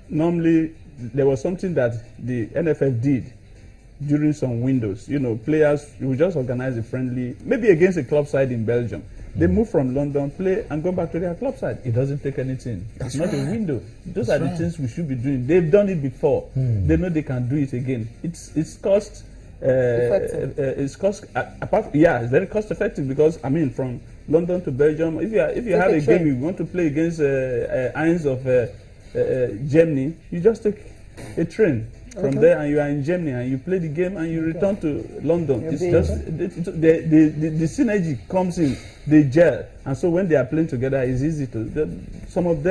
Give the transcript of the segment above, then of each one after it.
normally there was something that the NFF did during some windows. You know, players will just organize a friendly, maybe against a club side in Belgium. They move from London, play, and go back to their club side. It doesn't take anything. It's not a window. Those are the things we should be doing. They've done it before. They know they can do it again. It's cost. It's cost. It's very cost effective because I mean, from London to Belgium, if you have a game you want to play against Irons of Germany, you just take a train from there and you are in Germany and you play the game and you return to London. It's just the synergy comes in, they gel, and so when they are playing together, it's easy to. Some of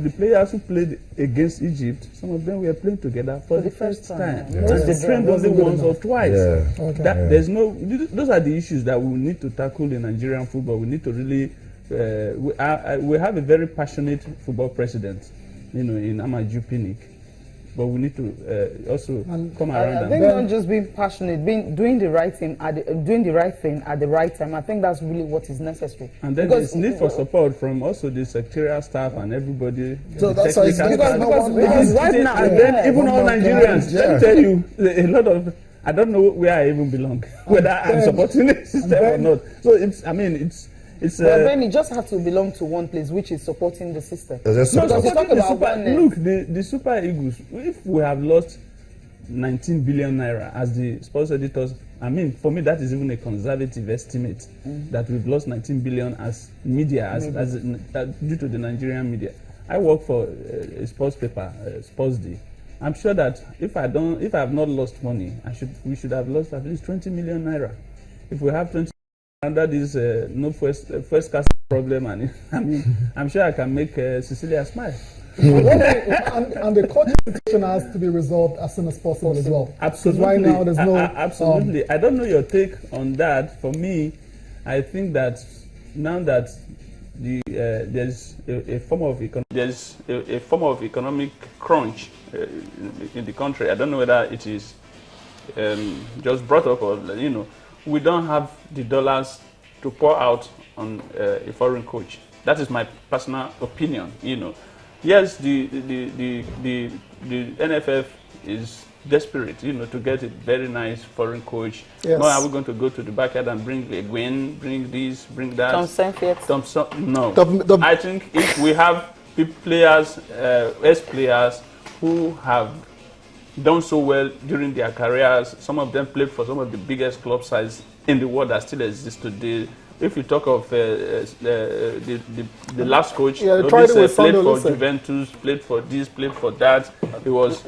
the players who played against Egypt, some of them were playing together for the first time. They trained only once or twice. There's no. Those are the issues that we need to tackle in Nigerian football. We need to really. We have a very passionate football president, you know, in Amaju Pinnick. But we need to also come around. I think not just being passionate, doing the right thing at the right time. I think that's really what is necessary. And then there's need for support from also the secretarial staff and everybody. So that's why because right now, and then even all Nigerians. Let me tell you, a lot of I don't know where I even belong, whether I'm supporting the system or not. So it's. I mean, it's. But then you just have to belong to one place, which is supporting the system. Look, the Super Eagles, if we have lost 19 billion naira as the sports editors, I mean, for me, that is even a conservative estimate that we've lost 19 billion as media, due to the Nigerian media. I work for a sports paper, Sports Day. I'm sure that if I have not lost money, we should have lost at least 20 million naira. If we have 20 under this no first class problem, and I mean, I'm sure I can make Cecilia smile. and the coaching situation has to be resolved as soon as possible as well. Absolutely. Right now, there's no. Absolutely. I don't know your take on that. For me, I think that now that there's a form of economic crunch in the country. I don't know whether it is just brought up or we don't have the dollars to pour out on a foreign coach. That is my personal opinion. Yes, the NFF is desperate, to get a very nice foreign coach. Yes. Now are we going to go to the backyard and bring a Gwen, bring this, bring that? No. I think if we have players, ex-players who have done so well during their careers, some of them played for some of the biggest club sides in the world that still exist today. If you talk of the last coach, played for Juventus, played for this, played for that. He was,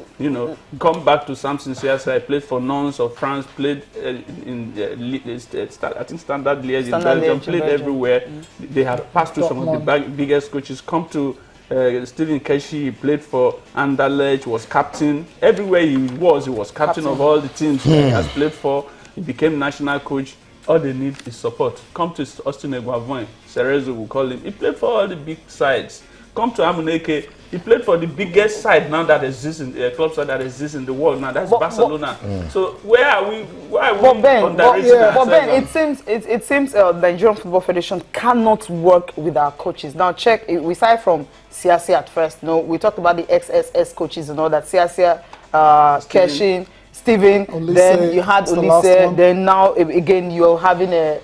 come back to Samson CSI, played for Nantes of France, played in I think Standard Liège in Belgium, played everywhere. They have passed through some of the biggest coaches. Come to Stephen Keshi, he played for Anderlecht, was captain. Everywhere he was captain of all the teams he has played for. He became national coach. All they need is support. Come to Austin Eguavoin, Cerezo will call him. He played for all the big sides. Come to Amuneke, he played for the biggest side now that exists in the club side that exists in the world now. That's Barcelona. So where are we? Why are we underrating ourselves? But Ben, it seems the Nigerian Football Federation cannot work with our coaches. Now check. We started from Siasia at first. We talked about the XSS coaches and all that. Siasia, Keshin, Steven, then you had Olise, then now again you're having a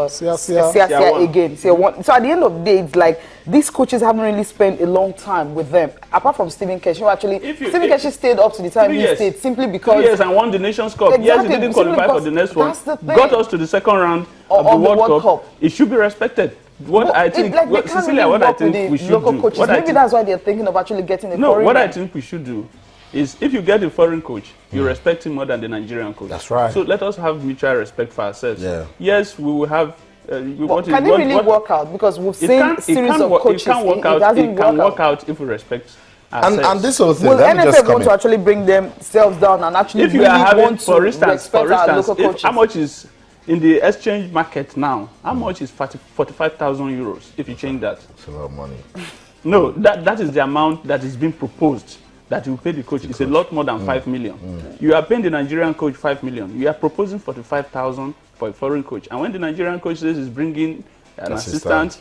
Siasia again. So at the end of the day, it's like these coaches haven't really spent a long time with them. Apart from Steven Keshi, Steven Keshi stayed up to the time he stayed simply because 3 years and won the Nations Cup. Exactly, yes, he didn't qualify for the next one. Got us to the second round of the World Cup. It should be respected. Cecilia, what I think we should do. Maybe that's why they're thinking of actually getting a foreign. No, what I think we should do is if you get a foreign coach, you respect him more than the Nigerian coach. That's right. So let us have mutual respect for ourselves. Yeah. Yes, we will have. Can it really work out? Because we've seen a series of coaches. It can work out if we respect ourselves. And this whole thing. Will NFF want to actually bring themselves down and actually if you are having, for instance, coaches? How much is in the exchange market now? How much is 45,000 euros if you change that? It's a lot of money. No, that is the amount that is being proposed. That you pay the coach. It's a lot more than 5 million. You are paying the Nigerian coach 5 million. You are proposing 45,000 for a foreign coach. And when the Nigerian coach says he's bringing an assistant,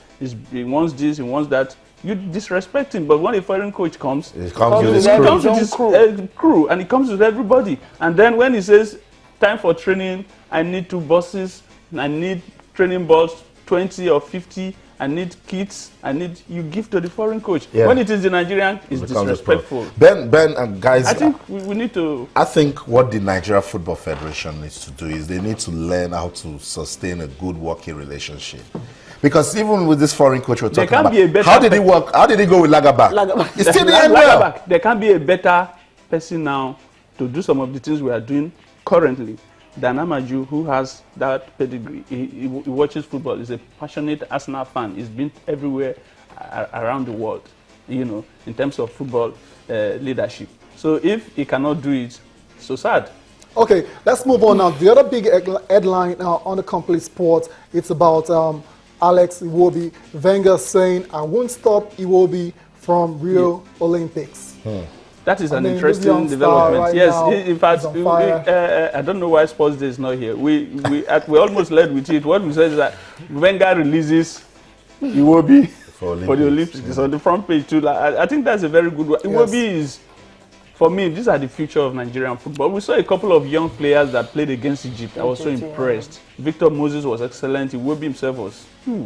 he wants this, he wants that, you disrespect him. But when a foreign coach comes, It comes with his he crew. comes with his crew, and he comes with everybody. And then when he says, time for training, I need 2 buses, I need training balls, 20 or 50, I need kits, you give to the foreign coach. Yeah. When it is the Nigerian, it's disrespectful. Ben and guys, I think we need to... I think what the Nigeria Football Federation needs to do is they need to learn how to sustain a good working relationship. Because even with this foreign coach we're talking about, how did he work? How did he go with Lagerback? It's still the end well. There can be a better person now to do some of the things we are doing currently than Amaju, who has that pedigree. He watches football. He's a passionate Arsenal fan. He's been everywhere around the world, you know, in terms of football leadership. So if he cannot do it, so sad. Okay, let's move on now. The other big headline on the Complete Sports, it's about Alex Iwobi. Wenger saying, I won't stop Iwobi from Rio Olympics. That is an interesting development. Right yes, now, in fact, I don't know why Sports Day is not here. We almost led with it. What we said is that Wenger releases Iwobi for the Olympics. It's on the front page too. I think that's a very good one. Iwobi is, for me, these are the future of Nigerian football. We saw a couple of young players that played against Egypt. I was so impressed. Victor Moses was excellent. Iwobi himself was,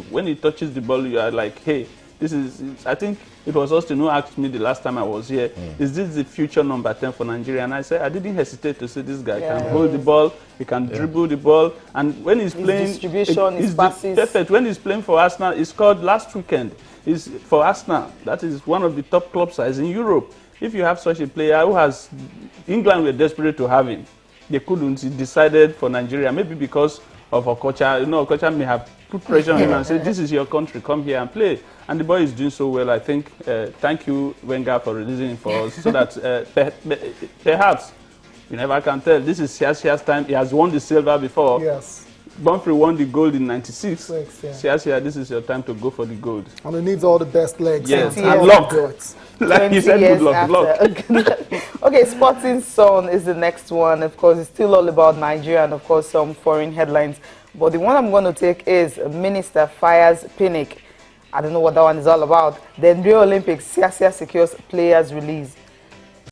when he touches the ball, you are like, hey, this is, I think it was Austin who asked me the last time I was here, is this the future number 10 for Nigeria? And I said, I didn't hesitate to say this guy can hold the ball, he can dribble the ball, and when he's playing, distribution, his passes. Perfect. When he's playing for Arsenal, he scored last weekend. He's for Arsenal. That is one of the top club sides in Europe. If you have such a player who has, England were desperate to have him. They couldn't. He decided for Nigeria, maybe because of Okocha. You know, Okocha may have put pressure on him and said, this is your country, come here and play. And the boy is doing so well. I think, thank you, Wenger, for releasing him for us, so that perhaps, you never can tell, this is Siasia's time. He has won the silver before. Yes. Bonfrey won the gold in '96. Siasia, this is your time to go for the gold. And he needs all the best legs. Yes, and luck. Like you said, good luck. Okay, Sporting Sun is the next one. Of course, it's still all about Nigeria and, of course, some foreign headlines. But the one I'm going to take is Minister fires Pinnick. I don't know what that one is all about. Then Rio Olympics, Siasia secures players release.